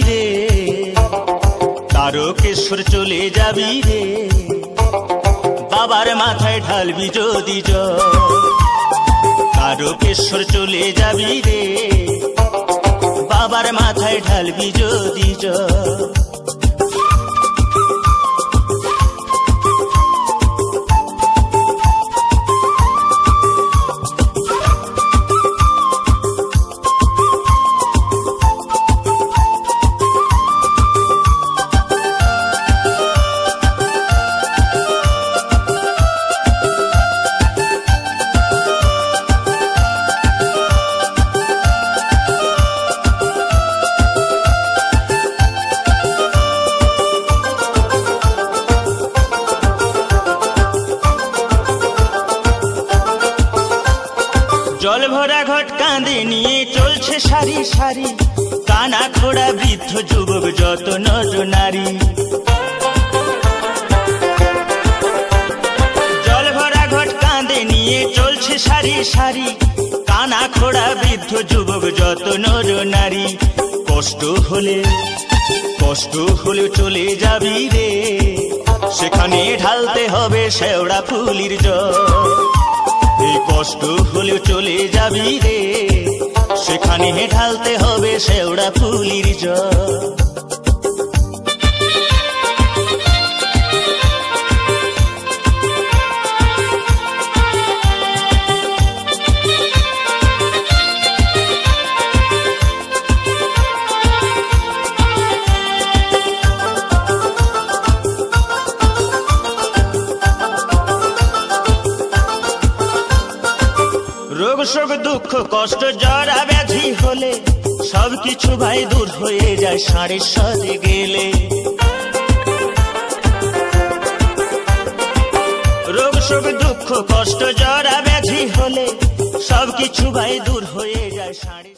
রে, তারকেশ্বর চলে যাবি রে, বাবার মাথায় ঢালবি যদি জল। তারকেশ্বর চলে যাবি রে, বাবার মাথায় ঢালবি যদি জল। জল ভরা ঘট কাঁধে নিয়ে চলছে সারি সারি, কানা খোড়া বৃদ্ধ যুবক যত নর নারী। জল ভরা ঘট কাঁধে নিয়ে চলছে সারি সারি, কানা খোড়া বৃদ্ধ যুবক যত নর নারী। কষ্ট হলে চলে যাবি রে, সেখানে ঢালতে হবে শেওড়া ফুলির জল। এই কষ্ট হলেও চলে যাবি রে, সেখানে ঢালতে হবে শেওড়া ফুলির জল। রোগ শোক দুঃখ কষ্ট জরা ব্যাধি হলে সবকিছু ভাই দূর হয়ে যায় ষাঁড়ের সাথে গেলে। রোগ শোক দুঃখ কষ্ট জরা ব্যাধি হলে সবকিছু ভাই দূর হয়ে যায় ষাঁড়ের